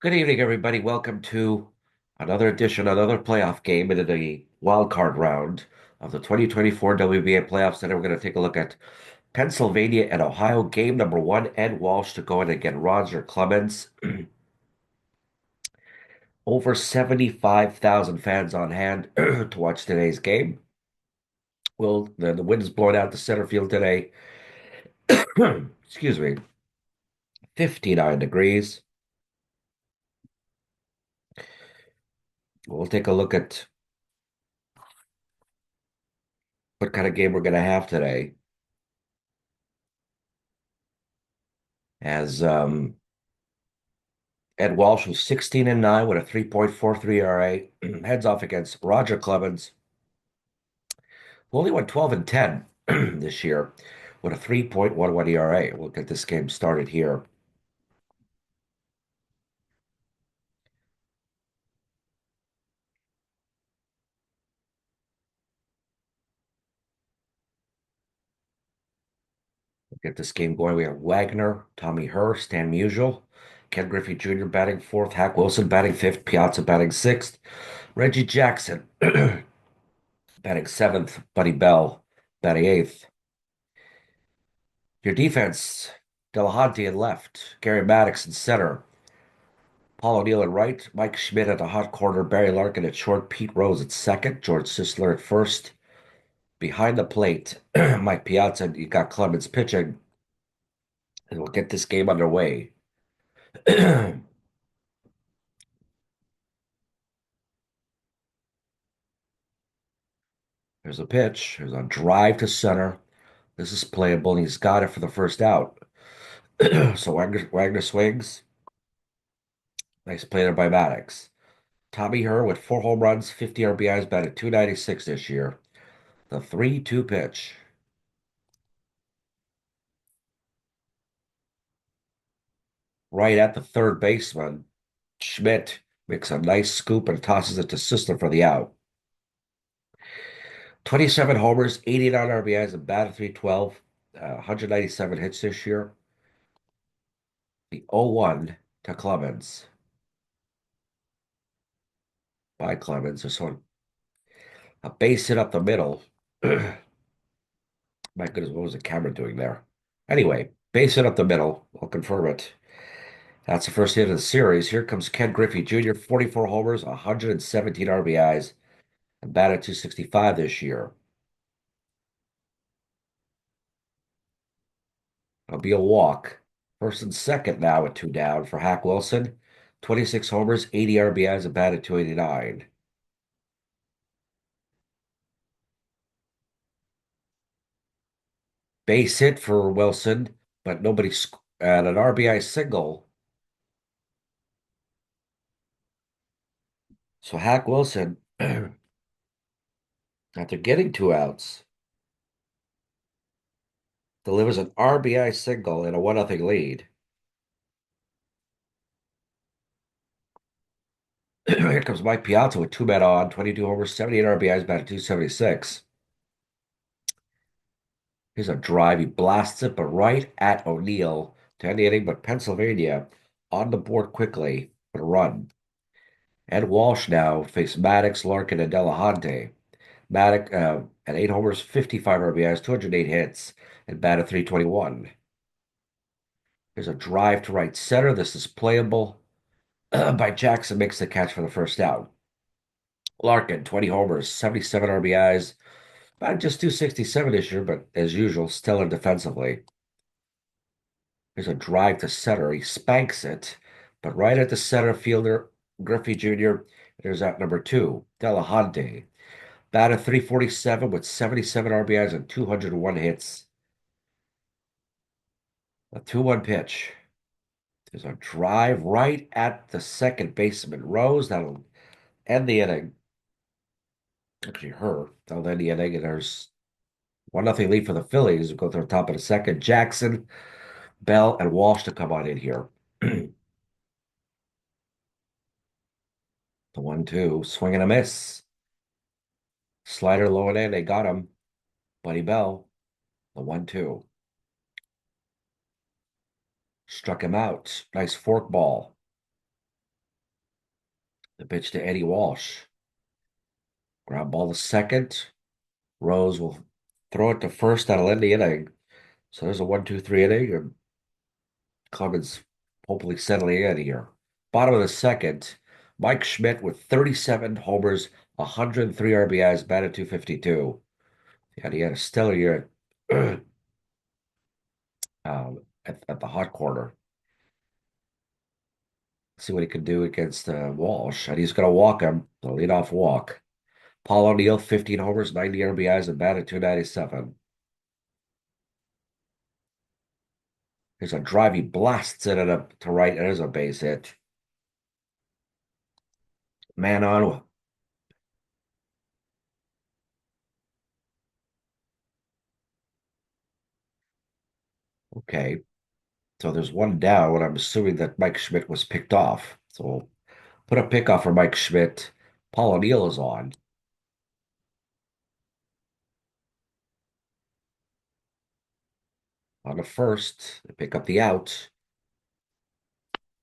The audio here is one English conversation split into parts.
Good evening, everybody. Welcome to another playoff game into the wild card round of the 2024 WBA playoffs. Today, we're going to take a look at Pennsylvania and Ohio. Game number one, Ed Walsh to go in against Roger Clemens. Over 75,000 fans on hand to watch today's game. Well, the wind is blowing out to center field today. Excuse me, 59 degrees. We'll take a look at what kind of game we're going to have today. As Ed Walsh was 16-9 with a 3.43 ERA. Heads off against Roger Clemens, who only went 12-10 this year with a 3.11 ERA. We'll get this game started here. We'll get this game going. We have Wagner, Tommy Herr, Stan Musial, Ken Griffey Jr. batting fourth, Hack Wilson batting fifth, Piazza batting sixth, Reggie Jackson batting seventh, Buddy Bell batting eighth. Your defense, Delahunty in left, Gary Maddox in center, Paul O'Neill at right, Mike Schmidt at the hot corner, Barry Larkin at short, Pete Rose at second, George Sisler at first. Behind the plate, Mike Piazza, you got Clemens pitching, and we'll get this game underway. There's a pitch. There's a drive to center. This is playable, and he's got it for the first out. So Wagner swings. Nice play there by Maddox. Tommy Herr with 4 home runs, 50 RBIs, batted 296 this year. The 3-2 pitch. Right at the third baseman. Schmidt makes a nice scoop and tosses it to Sisler for the out. 27 homers, 89 RBIs, and batted 312, 197 hits this year. The 0-1 to Clemens by Clemens. This one, a base hit up the middle. My goodness, what was the camera doing there? Anyway, base hit up the middle. I'll confirm it. That's the first hit of the series. Here comes Ken Griffey Jr., 44 homers, 117 RBIs, and batted 265 this year. It'll be a walk. First and second now with two down for Hack Wilson. 26 homers, 80 RBIs, and batted 289. Base hit for Wilson, but and an RBI single. So Hack Wilson, after getting two outs, delivers an RBI single in a 1-0 lead. Here comes Mike Piazza with two men on, 22 homers, 78 RBIs, batted 276. Here's a drive. He blasts it, but right at O'Neill to end the inning, but Pennsylvania on the board quickly for a run. Ed Walsh now faced Maddox, Larkin, and Delahunty. Maddox at 8 homers, 55 RBIs, 208 hits, and batted 321. There's a drive to right center. This is playable by Jackson, makes the catch for the first out. Larkin, 20 homers, 77 RBIs, about just 267 this year, but as usual, stellar defensively. There's a drive to center. He spanks it, but right at the center fielder, Griffey Jr., there's out number two, Delahunty. Batted 347 with 77 RBIs and 201 hits. A 2-1 pitch. There's a drive right at the second baseman, Rose. That'll end the inning. Actually, her. That'll end the inning. And there's 1-0 lead for the Phillies, who go to the top of the second. Jackson, Bell, and Walsh to come on in here. The 1-2. Swing and a miss. Slider low and in. They got him. Buddy Bell. The 1-2. Struck him out. Nice fork ball. The pitch to Eddie Walsh. Ground ball to second. Rose will throw it to first. That'll end the inning. So there's a 1-2-3 inning, and Clemens hopefully settling in here. Bottom of the second, Mike Schmidt with 37 homers, 103 RBIs, batted 252. And he had a stellar year at the hot corner. See what he can do against Walsh. And he's going to walk him, the leadoff walk. Paul O'Neill, 15 homers, 90 RBIs, and batted 297. There's a drive. He blasts it at to right. There's a base hit. Man on. Okay. So there's one down, and I'm assuming that Mike Schmidt was picked off. So we'll put a pick off for Mike Schmidt. Paul O'Neill is on the first. They pick up the out.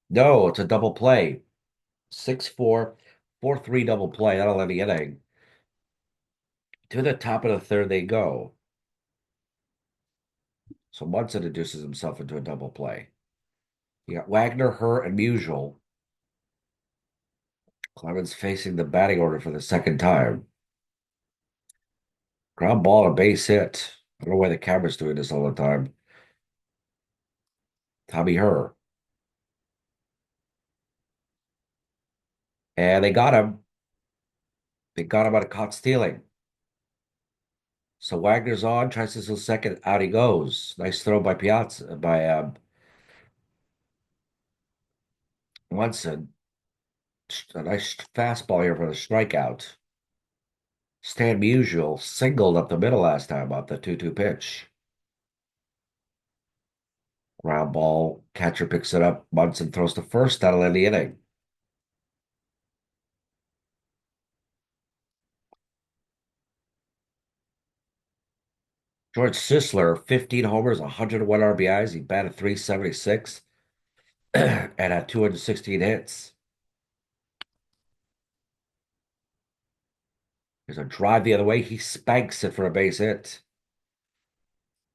No, it's a double play. 6-4, 4-3 double play. That'll end the inning. To the top of the third they go. So Munson introduces himself into a double play. You got Wagner, Herr, and Musial. Clemens facing the batting order for the second time. Ground ball, a base hit. I don't know why the camera's doing this all the time. Tommy Herr. And they got him. They got him out of caught stealing. So Wagner's on, tries to steal second. Out he goes. Nice throw by Piazza, by Munson. A nice fastball here for the strikeout. Stan Musial singled up the middle last time up the 2-2 pitch. Ground ball, catcher picks it up. Munson throws to first. That'll end the inning. George Sisler, 15 homers, 101 RBIs. He batted 376 and had 216 hits. There's a drive the other way. He spanks it for a base hit.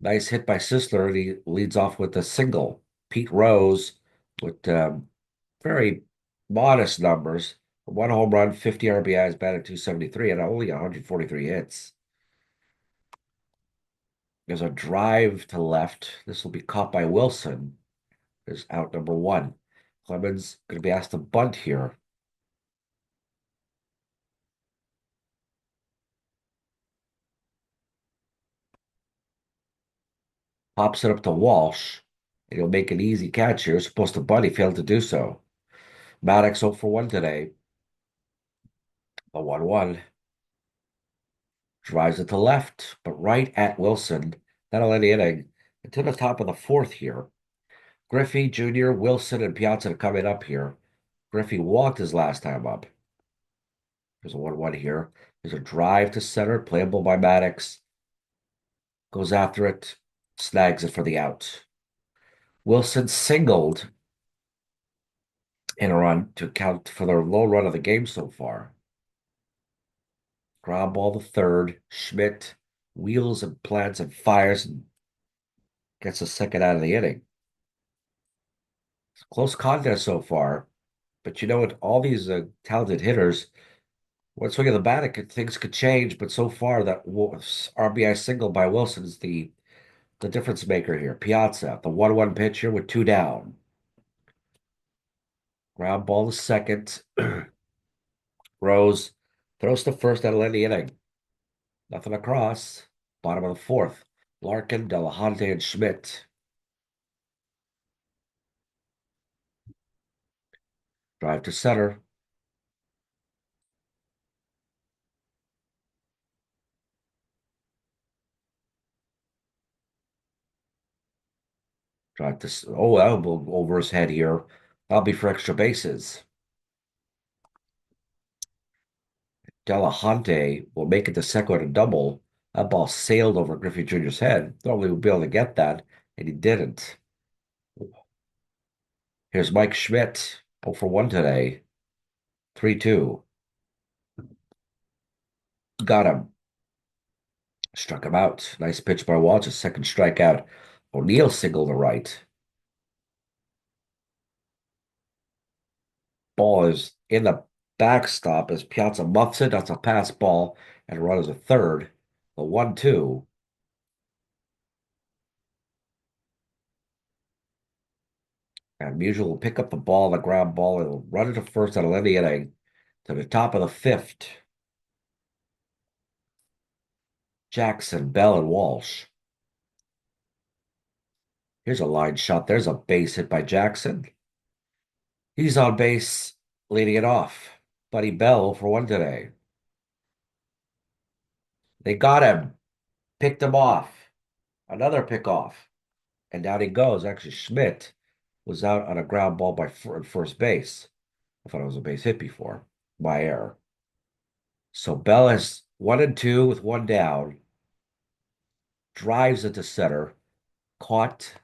Nice hit by Sisler, and he leads off with a single. Pete Rose with very modest numbers. One home run, 50 RBIs, batted 273, and only 143 hits. There's a drive to left. This will be caught by Wilson. There's out number one. Clemens going to be asked to bunt here. Pops it up to Walsh, and he'll make an easy catch here. Supposed to bunt. He failed to do so. Maddox 0 for 1 today. The 1-1. Drives it to left, but right at Wilson. That'll end the inning. And to the top of the fourth here. Griffey Jr., Wilson, and Piazza coming up here. Griffey walked his last time up. There's a 1-1 here. There's a drive to center, playable by Maddox. Goes after it, snags it for the out. Wilson singled in a run to account for their low run of the game so far. Ground ball to third. Schmidt wheels and plants and fires and gets a second out of the inning. It's a close contest so far, but you know what? All these talented hitters, one swing of the bat, things could change. But so far, that RBI single by Wilson is the difference maker here. Piazza, the 1-1 pitch here with two down. Ground ball to second. Rose throws to first. That'll end the inning. Nothing across. Bottom of the fourth. Larkin, Delahunty, and Schmidt. Drive to center. Drive to, oh, elbow over his head here. That'll be for extra bases. Delahunty will make it to second with a double. That ball sailed over Griffey Jr.'s head. Thought we would be able to get that, and he didn't. Here's Mike Schmidt, 0 for 1 today. 3-2. Got him. Struck him out. Nice pitch by Walsh. A second strikeout. O'Neill single to right. Ball is in the backstop as Piazza muffs it. That's a pass ball and runners a third. The 1-2. And Musial will pick up the ball, the ground ball, and will run it to first on a end inning to the top of the fifth. Jackson, Bell, and Walsh. Here's a line shot. There's a base hit by Jackson. He's on base, leading it off. Buddy Bell for one today. They got him, picked him off. Another pick off. And down he goes. Actually, Schmidt was out on a ground ball by first base. I thought it was a base hit before. By error. So Bell has 1-2 with one down. Drives into center. Caught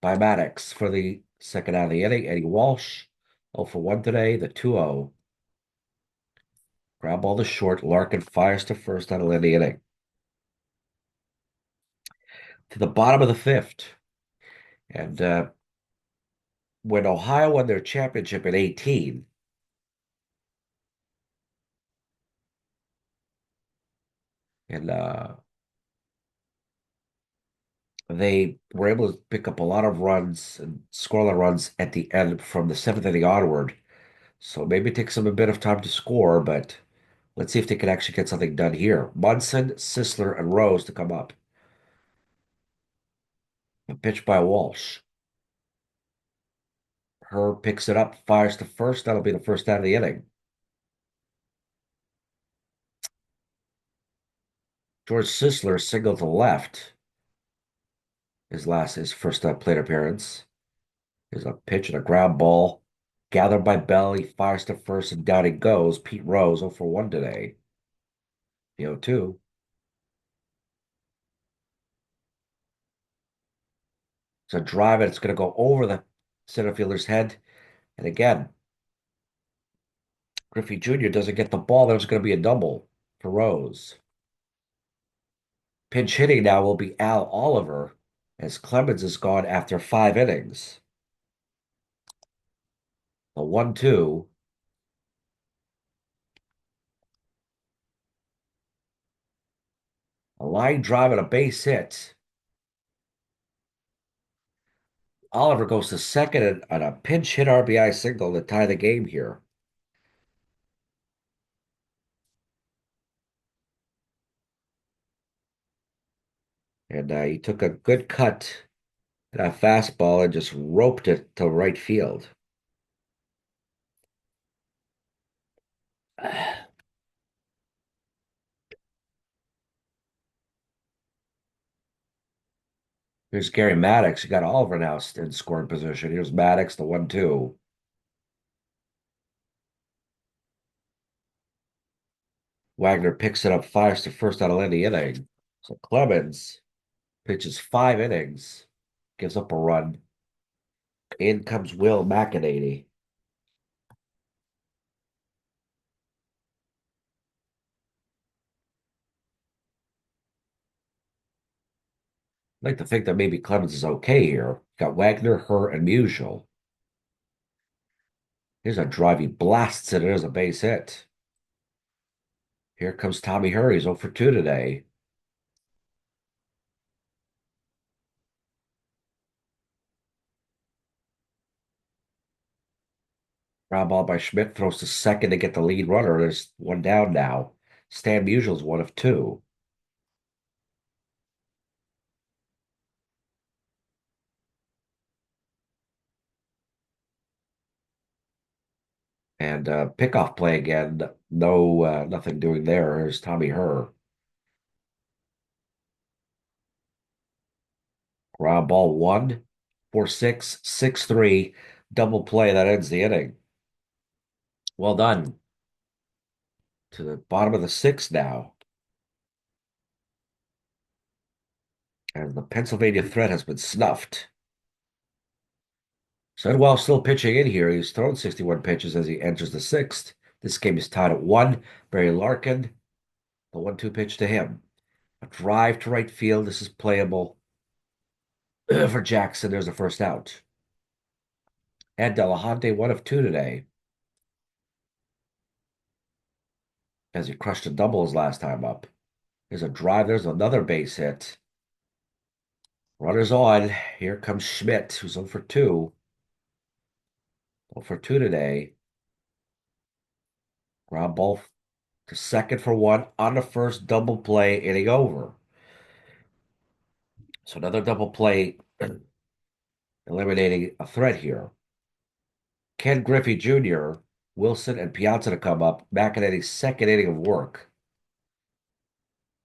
by Maddox for the second out of the inning. Eddie Walsh, 0 for 1 today, the 2-0. Ground ball to short. Larkin fires to first out of the inning. To the bottom of the fifth. And when Ohio won their championship in 18, and they were able to pick up a lot of runs and score a lot of runs at the end from the seventh inning onward. So maybe it takes them a bit of time to score, but let's see if they can actually get something done here. Munson, Sisler, and Rose to come up. A pitch by Walsh. Herb picks it up, fires to first. That'll be the first out of the inning. George Sisler singled to left. His first plate appearance. There's a pitch and a ground ball. Gathered by Bell. He fires to first and down he goes. Pete Rose 0 for 1 today. The 0-2. It's a drive and it's going to go over the center fielder's head. And again, Griffey Jr. doesn't get the ball. There's going to be a double for Rose. Pinch hitting now will be Al Oliver as Clemens is gone after 5 innings. A 1-2. A line drive and a base hit. Oliver goes to second on a pinch hit RBI single to tie the game here. And he took a good cut at a fastball and just roped it to right field. Here's Gary Maddox. You got Oliver now in scoring position. Here's Maddox, the 1-2. Wagner picks it up, fires to first out of the inning. So Clemens pitches 5 innings, gives up a run. In comes Will McEnany. I'd like to think that maybe Clemens is okay here. Got Wagner, Herr, and Musial. Here's a drive. He blasts it. There's a base hit. Here comes Tommy Herr. He's 0 for 2 today. Ground ball by Schmidt throws to second to get the lead runner. There's one down now. Stan Musial's 1 of 2. And pickoff play again. No, nothing doing there. Here's Tommy Herr. Ground ball 1 for 6, 6-3. Double play. That ends the inning. Well done. To the bottom of the sixth now. And the Pennsylvania threat has been snuffed. Sidwell still pitching in here. He's thrown 61 pitches as he enters the sixth. This game is tied at one. Barry Larkin, the 1-2 pitch to him. A drive to right field. This is playable for Jackson. There's a first out. And Delahunty, 1 of 2 today, as he crushed a double his last time up. There's a drive. There's another base hit. Runners on. Here comes Schmidt, who's 0 for 2. 0 for 2 today. Ground ball to second for 1 on the first double play, inning over. So another double play, eliminating a threat here. Ken Griffey Jr., Wilson, and Piazza to come up. McEnany's second inning of work.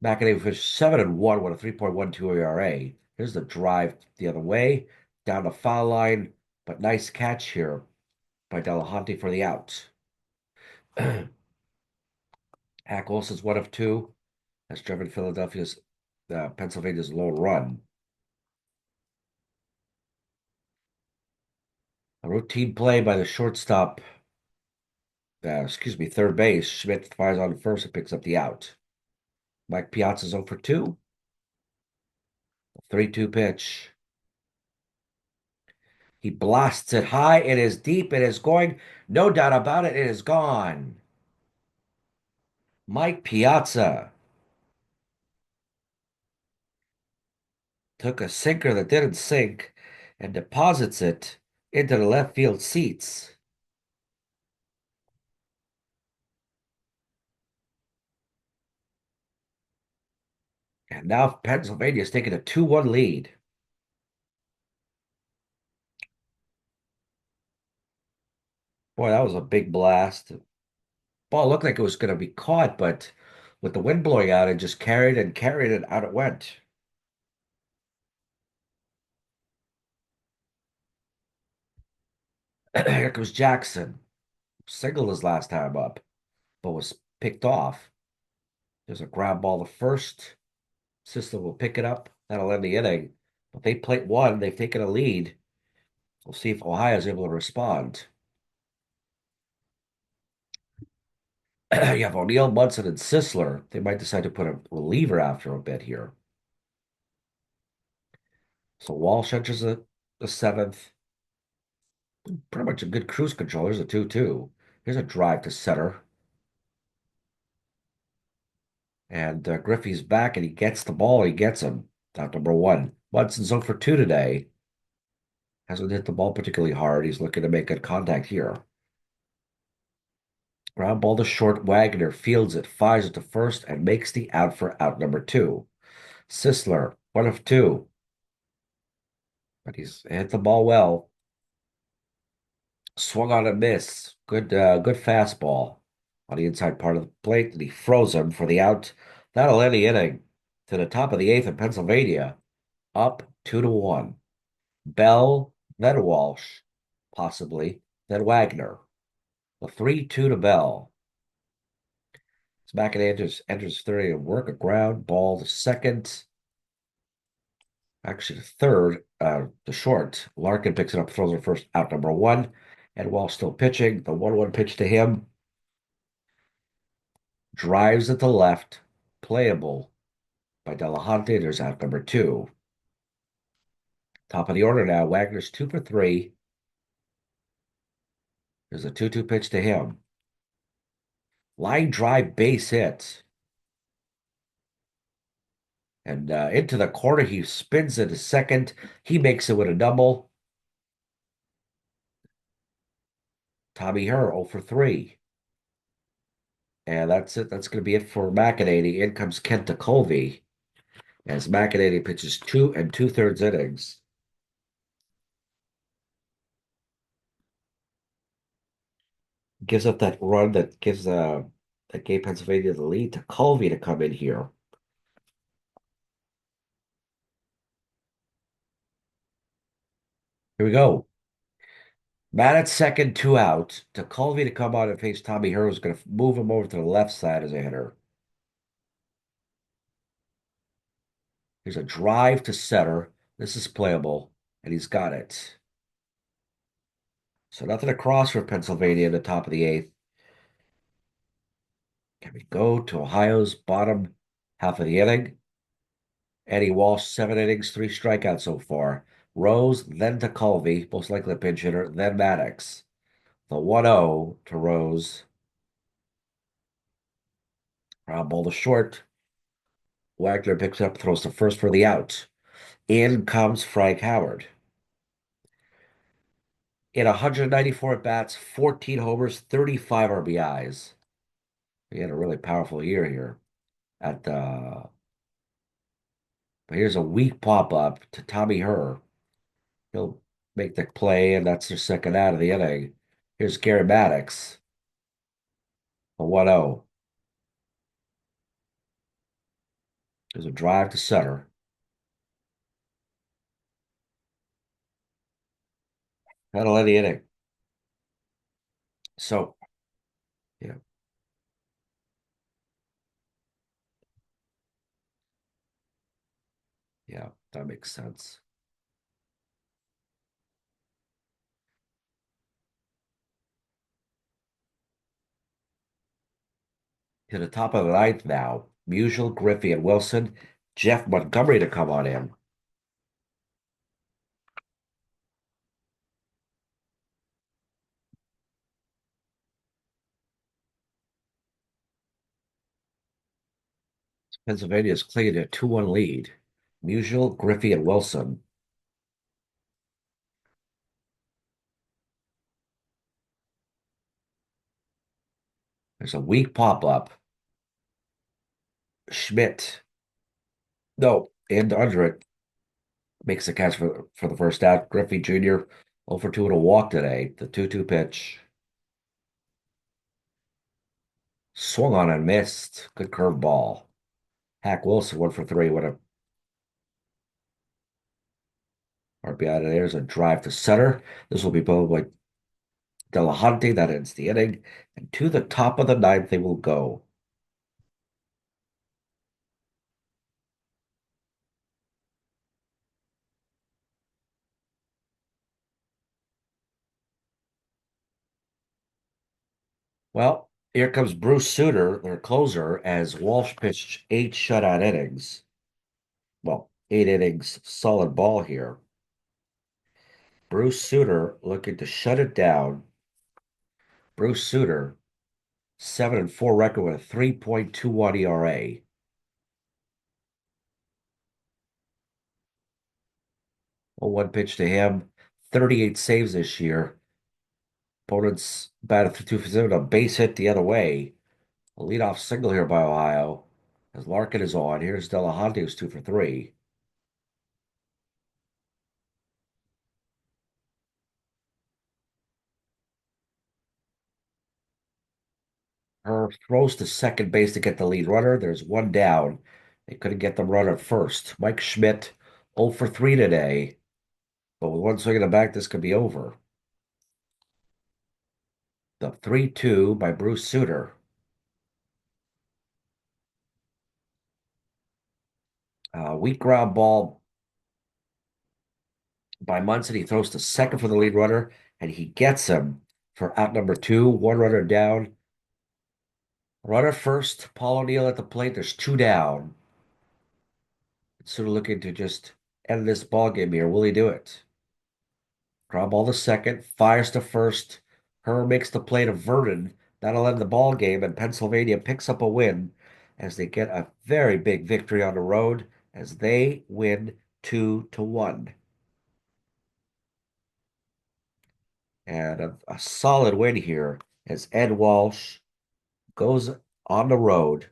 McEnany finished 7-1 with a 3.12 ERA. Here's the drive the other way, down the foul line, but nice catch here by Delahunty for the out. Hack Olson's 1 of 2. Has driven Pennsylvania's lone run. A routine play by the shortstop, third base. Schmidt fires on first and picks up the out. Mike Piazza's 0 for 2. 3-2 pitch. He blasts it high. It is deep. It is going. No doubt about it. It is gone. Mike Piazza took a sinker that didn't sink and deposits it into the left field seats. And now Pennsylvania is taking a 2-1 lead. Boy, that was a big blast. Ball looked like it was going to be caught, but with the wind blowing out, it just carried and carried and out it went. Here comes Jackson. Singled his last time up, but was picked off. There's a ground ball to first. System will pick it up. That'll end the inning. But they played one. They've taken a lead. We'll see if Ohio's able to respond. You have O'Neill, Munson, and Sisler. They might decide to put a reliever after a bit here. So Walsh enters the seventh. Pretty much a good cruise control. There's a 2-2. Here's a drive to center. And Griffey's back, and he gets the ball. He gets him. Out number 1. Munson's 0 for 2 today. Hasn't hit the ball particularly hard. He's looking to make good contact here. Ground ball to short. Wagner fields it, fires it to first, and makes the out for out number 2. Sisler, 1 of 2. But he's hit the ball well. Swung on a miss. Good fastball on the inside part of the plate, and he froze him for the out. That'll end the inning. To the top of the 8th in Pennsylvania, up 2-1. Bell, then Walsh, possibly, then Wagner. The 3-2 to Bell. Smack enters third and work a ground ball to second. Actually, to third, to short. Larkin picks it up, throws it first, out number 1. And while still pitching, the 1-1 pitch to him. Drives at the left, playable by Delahunty. There's out number 2. Top of the order now. Wagner's 2 for 3. There's a 2-2 pitch to him. Line drive base hit. And into the corner, he spins it a second. He makes it with a double. Tommy Herr 0 for 3. And that's it. That's going to be it for McEnany. In comes Kent Colby as McEnany pitches 2 2/3 innings. Gives up that run that gave Pennsylvania the lead to Colby to come in here. Here we go. Matt at second, 2 out. To Colby to come out and face Tommy Herr, who's going to move him over to the left side as a hitter. Here's a drive to center. This is playable, and he's got it. So nothing across for Pennsylvania in the top of the 8th. Can we go to Ohio's bottom half of the inning? Eddie Walsh, 7 innings, 3 strikeouts so far. Rose, then to Colby, most likely a pinch hitter, then Maddox. The 1-0 to Rose. Ground ball to short. Wagner picks up, throws to first for the out. In comes Frank Howard. In 194 at bats, 14 homers, 35 RBIs. He had a really powerful year here. At But here's a weak pop up to Tommy Herr. He'll make the play, and that's their second out of the inning. Here's Gary Maddox, a 1-0. There's a drive to center. That'll end the inning. So, yeah, yeah, that makes sense. To the top of the ninth now. Musial, Griffey, and Wilson. Jeff Montgomery to come on in. Pennsylvania's clinging a 2-1 lead. Musial, Griffey, and Wilson. There's a weak pop up. Schmidt, no, and under it, makes the catch for the first out. Griffey Jr. 0 for 2 and a walk today. The 2-2 pitch. Swung on and missed. Good curve ball. Hack Wilson 1 for 3. What a RBI. There's a drive to center. This will be bowled like Delahunty. That ends the inning. And to the top of the ninth, they will go. Well, here comes Bruce Sutter, their closer, as Walsh pitched 8 shutout innings. Well, 8 innings, solid ball here. Bruce Sutter looking to shut it down. Bruce Sutter, 7-4 record with a 3.21 ERA. 0-1 pitch to him. 38 saves this year. Opponents batted for 2 for 7, a base hit the other way. A leadoff single here by Ohio. As Larkin is on. Here's Delahunty, who's 2 for 3. Her throws to second base to get the lead runner. There's one down. They couldn't get the runner first. Mike Schmidt, 0 for 3 today. But with one swing in the back, this could be over. The 3-2 by Bruce Sutter. Weak ground ball by Munson. He throws to second for the lead runner, and he gets him for out number 2. One runner down. Runner first. Paul O'Neill at the plate. There's 2 down. Sutter looking to just end this ball game here. Will he do it? Ground ball to second. Fires to first. Herr makes the play to Vernon. That'll end the ball game, and Pennsylvania picks up a win as they get a very big victory on the road as they win 2-1. And a solid win here as Ed Walsh goes on the road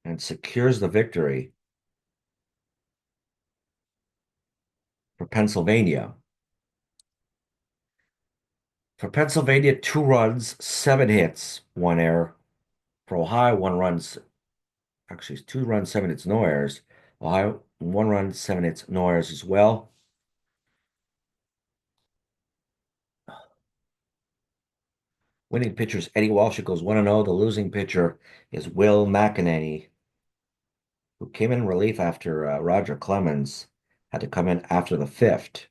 and secures the victory for Pennsylvania. For Pennsylvania, 2 runs, 7 hits, 1 error. For Ohio, 1 run, actually, it's 2 runs, 7 hits, no errors. Ohio, 1 run, 7 hits, no errors as well. Winning pitcher is Eddie Walsh. It goes 1-0. The losing pitcher is Will McEnany, who came in relief after Roger Clemens had to come in after the fifth.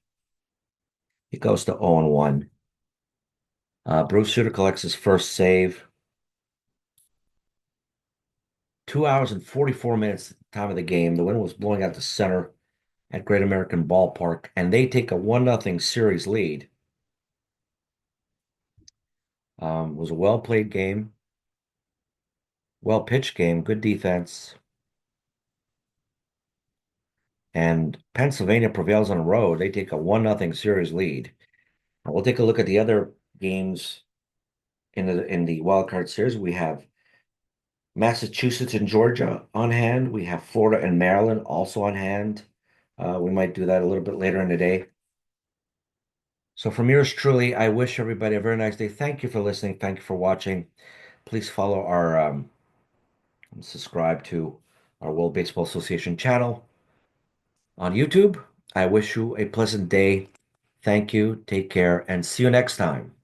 He goes to 0-1. Bruce Sutter collects his first save. 2 hours and 44 minutes at the time of the game. The wind was blowing out the center at Great American Ballpark, and they take a 1-0 series lead. It was a well played game, well pitched game, good defense. And Pennsylvania prevails on the road. They take a 1-0 series lead. Now we'll take a look at the other games in the wild card series. We have Massachusetts and Georgia on hand. We have Florida and Maryland also on hand. We might do that a little bit later in the day. So from yours truly, I wish everybody a very nice day. Thank you for listening. Thank you for watching. Please follow our subscribe to our World Baseball Association channel on YouTube. I wish you a pleasant day. Thank you. Take care and see you next time.